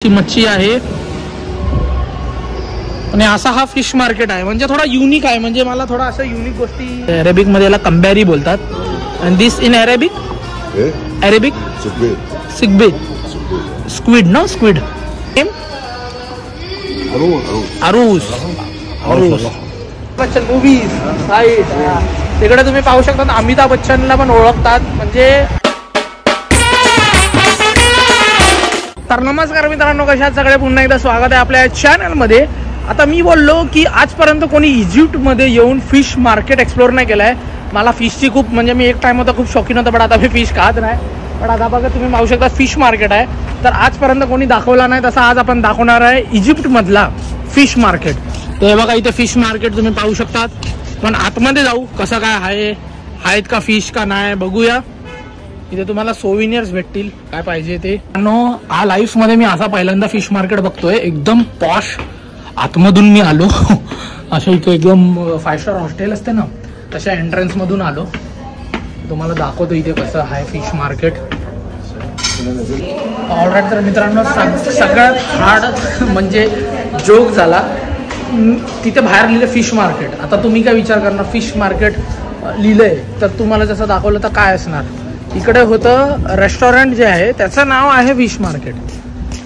मच्छी आहे आणि असा हा फिश मार्केट आहे. म्हणजे थोडा युनिक आहे. म्हणजे मला थोडा असं युनिक गोष्टी अरेबिक मध्ये याला कंबॅरी बोलतात. And this in Arabic Arabic सिग्बे स्क्विड नो स्क्विड नेम अरूस अरूस बच्चन मूवीज साईड तिकडे तुम्ही पाहू शकता. अमिताभ बच्चनला पण ओळखतात. म्हणजे तर नमस्कार मित्रांनो, कशात सगळे पुन्हा एकदा स्वागत आहे आपल्या चॅनलमध्ये. आता मी बोललो की आजपर्यंत कोणी इजिप्तमध्ये येऊन फिश मार्केट एक्सप्लोर नाही केलं आहे. मला फिशची खूप म्हणजे मी एक टाइम होता खूप शौकीन होता, पण आता मी फिश खात नाही. पण आता बघा तुम्ही पाहू शकता फिश मार्केट आहे. तर आजपर्यंत कोणी दाखवला नाही तसा आज आपण दाखवणार आहे इजिप्तमधला फिश मार्केट. तर हे बघा इथे फिश मार्केट तुम्ही पाहू शकतात. पण आतमध्ये जाऊ कसं काय आहे, आहेत का फिश का नाही बघूया. इथे तुम्हाला सोविनियर्स भेटतील काय पाहिजे ते. हा लाईफ मध्ये मी असा पहिल्यांदा फिश मार्केट बघतोय. एकदम पॉश आतमधून मी आलो. असं इथे एकदम 5 स्टार हॉस्टेल असते ना तशा एंट्रन्स मधून आलो. तुम्हाला दाखवतो इथे कसं आहे फिश मार्केट. ऑलराईट. तर मित्रांनो सगळ्यात हार्ड म्हणजे जोक झाला तिथे बाहेर लिहिलं फिश मार्केट. आता तुम्ही काय विचार करणार फिश मार्केट लिहिलंय तर तुम्हाला जसं दाखवलं तर काय असणार. इकडे होतं रेस्टॉरंट जे आहे त्याचं नाव आहे फिश मार्केट.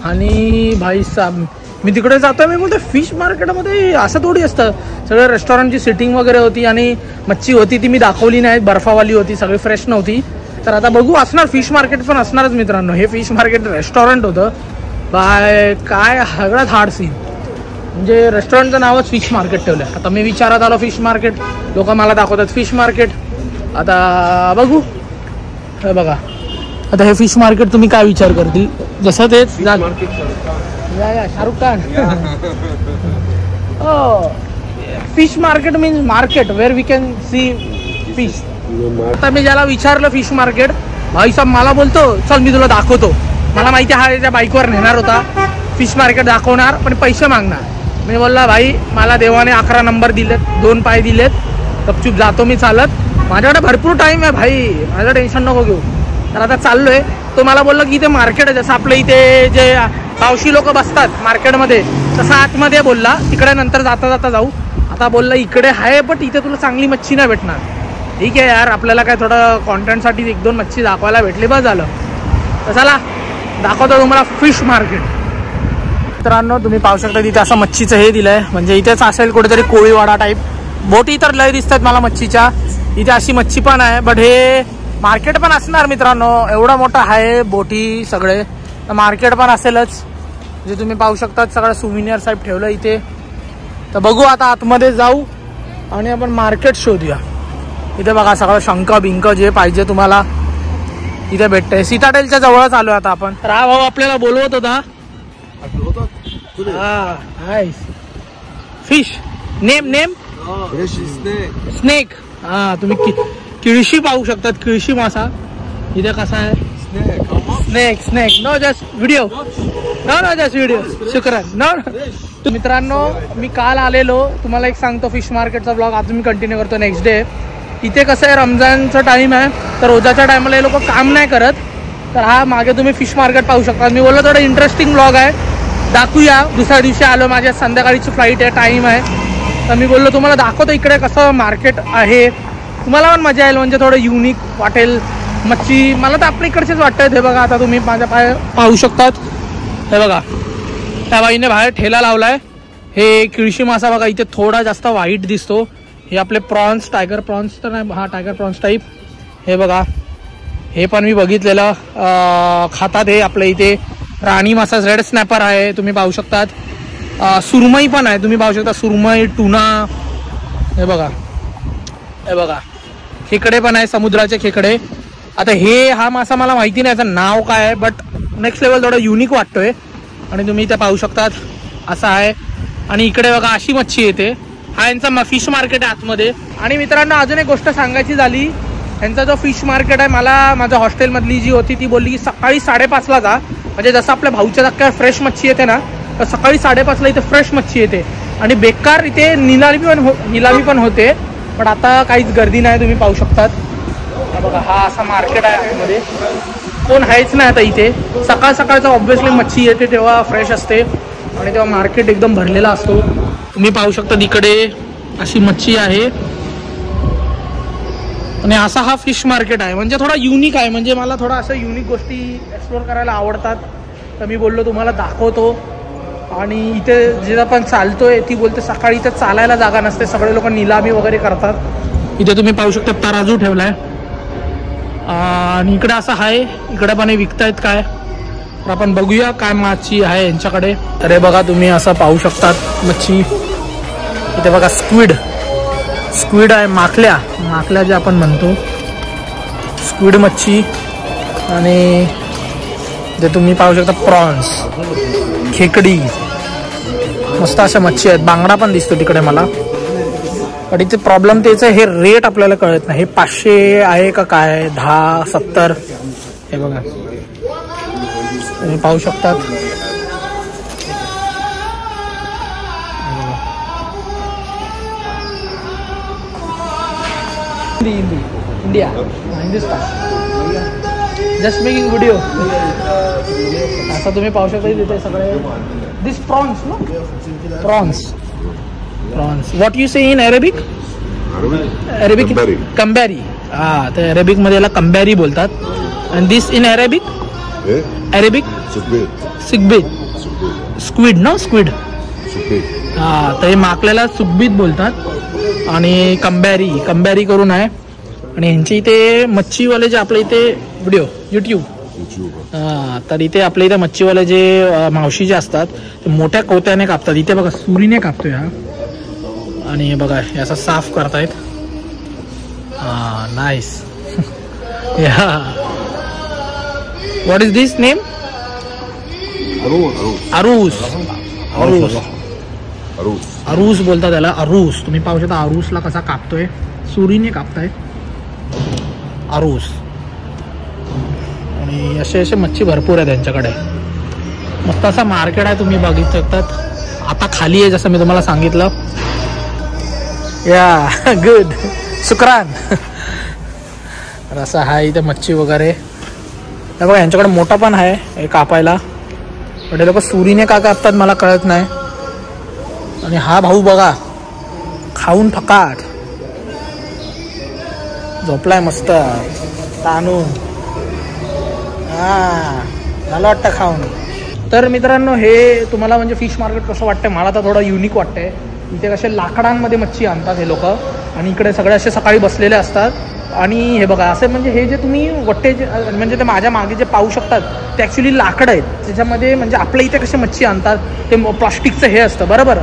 आणि भाई साहेब मी तिकडे जातो. मी बोलतो फिश मार्केटमध्ये असं थोडी असतं. सगळं रेस्टॉरंटची सिटिंग वगैरे होती आणि मच्छी होती ती मी दाखवली नाही. बर्फावाली होती, सगळी फ्रेश नव्हती. तर आता बघू असणार फिश मार्केट पण असणारच मित्रांनो. हे फिश मार्केट रेस्टॉरंट होतं. बाय काय सगळ्यात हार्ड सीन म्हणजे रेस्टॉरंटचं नावच फिश मार्केट ठेवलं. आता मी विचारत आलो फिश मार्केट, लोक मला दाखवतात फिश मार्केट. आता बघू. हे बघा आता हे फिश मार्केट तुम्ही काय विचार करतील जसं ते Shahrukh Khan. Fish market means market where we can see fish. आता मी ज्याला विचारलं फिश मार्केट भाई साहेब मला बोलतो चल मी तुला दाखवतो. मला माहिती हा याच्या बाईकवर नेणार होता. फिश मार्केट दाखवणार पण पैसे मागणार. मी बोलला भाई मला देवाने 11 नंबर दिलेत, 2 पाय दिलेत, गपचूप जातो मी चालत. माझ्याकडे भरपूर टाइम आहे भाई, माझं टेन्शन नको घेऊ. तर आता चाललोय. तो मला बोलला की इथे मार्केट आहे जसं आपलं इथे जे पावशी लोक बसतात मार्केटमध्ये तसं आतमध्ये बोलला. तिकडे नंतर जाता जाता जाऊ. आता बोलला इकडे आहे पण इथे तुला चांगली मच्छी नाही भेटणार. ठीक आहे यार, आपल्याला काय थोडं कॉन्टेंटसाठी 1-2 मच्छी दाखवायला भेटली बस झालं. तर चला दाखवतो तुम्हाला फिश मार्केट. मित्रांनो तुम्ही पाहू शकता तिथे असं मच्छीचं हे दिलंय. म्हणजे इथेच असेल कुठेतरी कोळीवाडा टाईप. बोटी तर लय दिसतात मला मच्छीच्या. इथे अशी मच्छी पण आहे. बट हे मार्केट पण असणार मित्रांनो. एवढा मोठा आहे बोटी सगळे तर मार्केट पण असेलच. जे तुम्ही पाहू शकता सगळं सुविनियर साहेब ठेवलं इथे. तर बघू आता आतमध्ये जाऊ आणि आपण मार्केट शोधूया. इथे बघा सगळं शंख बिंक जे पाहिजे तुम्हाला इथे भेटतंय. सिटाडेलच्या जवळच आलो आता आपण. तर हा भाऊ आपल्याला बोलवत होता. Fish name name snake. हा तुम्ही किळशी पाहू शकतात. किळशी मासा इथे कसा आहे. Snake snake no just video no just video शुक्रान नो. मित्रांनो मी काल आलेलो. तुम्हाला एक सांगतो फिश मार्केटचा ब्लॉग आज मी कंटिन्यू करतो नेक्स्ट डे. इथे कसं आहे रमजानचा टाइम आहे तर रोजाच्या टायमाला हे लोक काम नाही करत. तर हा मागे तुम्ही फिश मार्केट पाहू शकता. मी बोललो थोडं इंटरेस्टिंग ब्लॉग आहे दाखवूया. दुसऱ्या दिवशी आलो, माझ्या संध्याकाळीची फ्लाईट आहे, टाईम आहे. तर मी बोललो तुम्हाला दाखवतो इकडे कसं मार्केट आहे. तुम्हाला पण मजा येईल. म्हणजे थोडं युनिक वाटेल. मच्छी मला तर आपल्या इकडचेच वाटतं. हे बघा आता तुम्ही माझ्या पाहू शकतात. हे बघा त्या बाईने बाहेर ठेला लावलाय. हे किळशी मासा बघा इथे थोडा जास्त व्हाईट दिसतो. हे आपले प्रॉन्स टायगर प्रॉन्स तर नाही, हा टायगर प्रॉन्स टाईप. हे बघा हे पण मी बघितलेलं खातात. हे आपल्या इथे राणी मासा रेड स्नॅपर आहे तुम्ही पाहू शकतात. सुरमई पण आहे तुम्ही पाहू शकता. सुरमई टुना हे बघा. हे बघा खेकडे पण आहे, समुद्राचे खेकडे. आता हा मासा मला माहिती नाही याचं नाव काय आहे बट नेक्स्ट लेवल थोडं युनिक वाटतोय. आणि तुम्ही इथे पाहू शकतात असं आहे. आणि इकडे बघा अशी मच्छी येते. हा यांचा फिश मार्केट आहे आतमध्ये. आणि मित्रांनो अजून एक गोष्ट सांगायची झाली. यांचा जो फिश मार्केट आहे मला माझ्या हॉस्टेलमधली जी होती ती बोलली की सकाळी 5:30ला जा. म्हणजे जसं आपल्या भाऊच्या धक्क्यावर फ्रेश मच्छी येते ना तर सकाळी 5:30ला इथे फ्रेश मच्छी येते. आणि बेकार इथे निलामी पण होते. पण आता काहीच गर्दी नाही तुम्ही पाहू शकतात. बघा हा असा मार्केट आहे आतमध्ये. कोण आहेच नाही आता इथे. सकाळ सकाळचं ऑब्व्हियसली मच्छी येते तेव्हा फ्रेश असते आणि तेव्हा मार्केट एकदम भरलेला असतो. तुम्ही पाहू शकता इकडे अशी मच्छी आहे आणि असा हा फिश मार्केट आहे. म्हणजे थोडा युनिक आहे. म्हणजे मला थोडा असं युनिक गोष्टी एक्सप्लोर करायला आवडतात. तर मी बोललो तुम्हाला दाखवतो. आणि इथे जे आपण चालतोय ती बोलते सकाळी इथे चालायला जागा नसते, सगळे लोक निलामी वगैरे करतात. इथे तुम्ही पाहू शकता तराजू ठेवलाय आणि इकडे असं आहे. इकडे पण हे विकतायत काय, तर आपण बघूया काय मच्छी आहे यांच्याकडे. तर हे बघा तुम्ही असं पाहू शकतात मच्छी. इथे बघा स्क्विड आहे, माकल्या जे आपण म्हणतो स्क्विड मच्छी. आणि जे तुम्ही पाहू शकता प्रॉन्स, खेकडी, मस्त अशा मच्छी आहेत. बांगडा पण दिसतो तिकडे मला. पण इथे प्रॉब्लेम त्याचं हे रेट आपल्याला कळत नाही. हे 500 आहे का काय, 10, 70. हे बघा तुम्ही पाहू शकतात. India, Hindustan, just making video. असं तुम्ही पाहू शकता तिथे सगळे this prawns no, prawns. What you say in Arabic? कंबॅरी. हा, तर अरेबिक मध्ये याला कंबॅरी बोलतात. आणि दिस इन अरेबिक सिकबीत, स्क्विड नो, स्क्विड. हा, तर हे माकल्याला सुकबीत बोलतात आणि कंबॅरी करून आहे. आणि यांची इथे मच्छीवाले जे आपल्या इथे व्हिडिओ युट्यूब, तर इथे आपल्या इथे मच्छीवाले जे मावशी जे असतात ते मोठ्या कोत्याने कापतात. इथे बघा सुरीने कापतोय हा. आणि हे बघा हे असं साफ करतायत. हा, nice. What is this name? अरूस बोलतात त्याला, अरूस. तुम्ही पाहू शकता अरूसला कसा कापतोय, सुरीने कापताय अरूस. आणि असे मच्छी भरपूर आहे त्यांच्याकडे. मस्त असा मार्केट आहे, तुम्ही बघू शकतात. आता खाली आहे जसं मी तुम्हाला सांगितलं. या गुड, शुक्रान. असं आहे इथे मच्छी वगैरे. हे बघा यांच्याकडे मोठा पण आहे हे कापायला, पण हे लोक सुरीने का कापतात मला कळत नाही. आणि हा भाऊ बघा खाऊन फकाट झोपलाय मस्त ताणून. मला वाटतं खाऊन. तर मित्रांनो हे तुम्हाला म्हणजे फिश मार्केट कसं वाटतंय? मला तर थोडं युनिक वाटतंय. इथे कसे लाकडांमध्ये मच्छी आणतात हे लोक आणि इकडे सगळे असे सकाळी बसलेले असतात. आणि हे बघा असे म्हणजे हे जे तुम्ही वट्टे जे म्हणजे ते माझ्या मागे जे पाहू शकतात ते ॲक्च्युली लाकडं आहेत. त्याच्यामध्ये म्हणजे आपल्या इथे कसे मच्छी आणतात ते प्लास्टिकचं हे असतं बरोबर,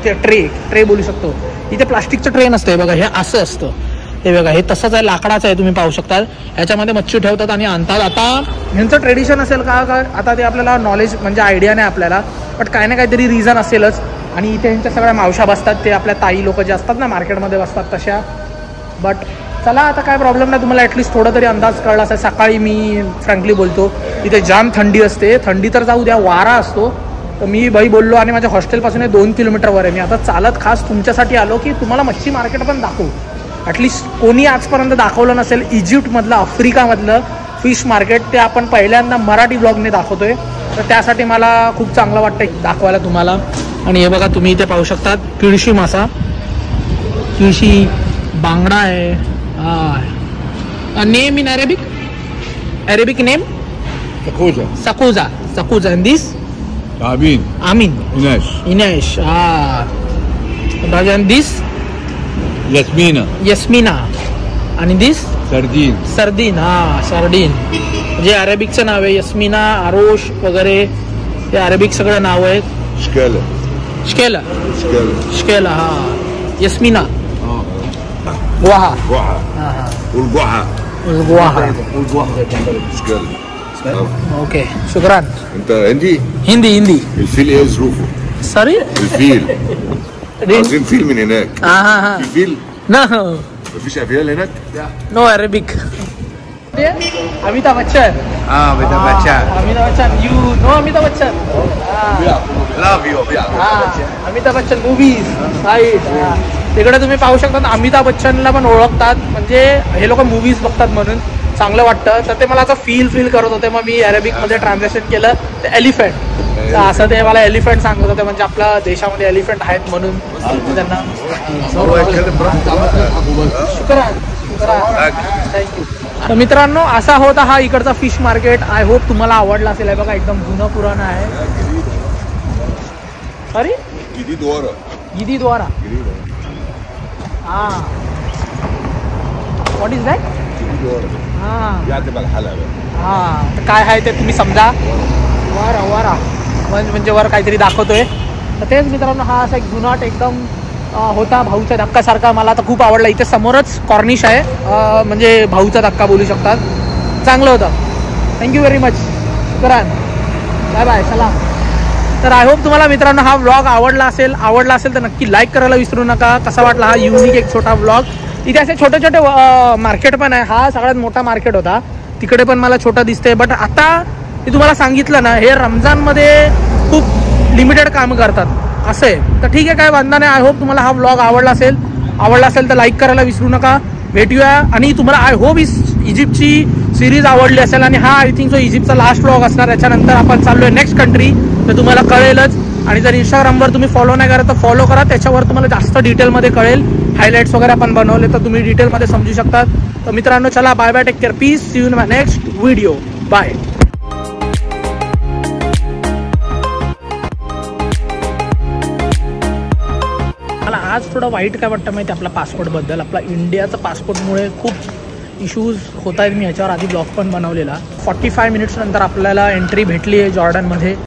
ते ट्रे बोलू शकतो. इथे प्लास्टिकचं ट्रे नसतं. हे बघा हे असं असतं. हे बघा हे तसंच आहे, लाकडाचं आहे. तुम्ही पाहू शकता ह्याच्यामध्ये मच्छी ठेवतात आणि आणतात. आता ह्यांचं ट्रेडिशन असेल का आता ते आपल्याला नॉलेज म्हणजे आयडिया नाही आपल्याला, बट काही ना काहीतरी रिझन असेलच. आणि इथे ह्यांच्या सगळ्या मावशा बसतात, ते आपल्या ताई लोक जे असतात ना मार्केटमध्ये बसतात तशा. बट चला आता काय प्रॉब्लेम नाही. तुम्हाला ॲटलिस्ट थोडा तरी अंदाज कळला असेल. सकाळी मी फ्रँकली बोलतो इथे जाम थंडी असते. थंडी तर जाऊ द्या, वारा असतो. तर मी बाई बोललो आणि माझ्या हॉस्टेलपासून 2 किलोमीटरवर आहे. मी आता चालत खास तुमच्यासाठी आलो की तुम्हाला मच्छी मार्केट पण दाखवू. ॲटलिस्ट कोणी आजपर्यंत दाखवलं नसेल इजिप्तमधलं, आफ्रिकामधलं फिश मार्केट, ते आपण पहिल्यांदा मराठी ब्लॉगने दाखवतोय. तर त्यासाठी मला खूप चांगलं वाटतं दाखवायला तुम्हाला. आणि हे बघा तुम्ही इथे पाहू शकतात किळशी मासा, किळशी, बांगडा आहे. Name in Arabic name Sakuza. And this Amin Inesh. And this Yasmina. And this Sardine. Sardine. जे अरेबिकचं नाव आहे यस्मिना, आरोश वगैरे हे अरेबिक सगळं नाव आहेत. Shkela. हा, यस्मिना, गुआहा. اوكي شكرا. انت هندي؟ هندي. الفيل ايه ظروفه؟ سوري؟ الفيل عايزين فيل من هناك. في فيل؟ نو. مفيش افيال هناك؟ نو عربيك. Amitabh Bachchan. Amitabh Bachchan. You know Amitabh Bachchan? Love you. Amitabh Bachchan movies. Right. तिकडे तुम्ही पाहू शकता अमिताभ बच्चनला पण ओळखतात. म्हणजे हे लोक मूवीज बघतात म्हणून. चांगलं वाटतं. तर ते मला असं फील करत होते. मग मी अरेबिकमध्ये ट्रान्सलेशन केलं ते एलिफंट. असं ते मला एलिफंट सांगत होते, म्हणजे आपल्या देशामध्ये एलिफंट आहेत म्हणून त्यांना. शुक्रान थँक्यू. तर मित्रांनो असा होता हा इकडचा फिश मार्केट. आय होप तुम्हाला आवडला असेल. आहे बघा एकदम जुनं पुराणं आहे. अरे गिरीद्वारा हां व्हॉट इज दॅट? हां तर काय आहे ते तुम्ही समजा. वारा म्हणजे वर काहीतरी दाखवतोय. तर तेच मित्रांनो हा असा एक जुनाट एकदम होता भाऊचा धक्कासारखा. मला तर खूप आवडला. इथे समोरच कॉर्निश आहे, म्हणजे भाऊचा धक्का बोलू शकतात. चांगलं होतं. Thank you very much. शुक्रान. Bye bye. सलाम. तर आय होप तुम्हाला मित्रांनो हा व्लॉग आवडला असेल तर नक्की लाईक करायला विसरू नका. कसा वाटला हा युनिक एक छोटा व्लॉग. इथे असे छोटे छोटे मार्केट पण आहे. हा सगळ्यात मोठा मार्केट होता. तिकडे पण मला छोटा दिसते. बट आता मी तुम्हाला सांगितलं ना, हे रमजानमध्ये खूप लिमिटेड कामं करतात असं आहे. तर ठीक आहे, काय वांधा नाही. आय होप तुम्हाला हा व्लॉग आवडला असेल तर लाईक करायला विसरू नका. भेटूया. आणि तुम्हाला आय होप इजिप्तची सिरीज आवडली असेल. आणि हा आय थिंक सो इजिप्तचा लास्ट व्लॉग असणार. त्याच्यानंतर आपण चाललोय नेक्स्ट कंट्री. तर तुम्हाला कळेलच. आणि जर इंस्टाग्रामवर तुम्ही फॉलो नाही करत तर फॉलो करा. त्याच्यावर तुम्हाला जास्त डिटेलमध्ये कळेल. हायलाइट्स वगैरे आपण बनवले तर तुम्ही डिटेलमध्ये समजू शकतात. तर मित्रांनो चला bye bye. Take care. Peace. See you in my next video. Bye. मला आज थोडं वाईट काय वाटतं माहिती आपल्या पासपोर्टबद्दल. आपला इंडियाचा पासपोर्टमुळे खूप इश्यूज होत आहेत. मी ह्याच्यावर आधी ब्लॉग पण बनवलेला. 45 मिनिट्स नंतर आपल्याला एंट्री भेटली आहे जॉर्डनमध्ये.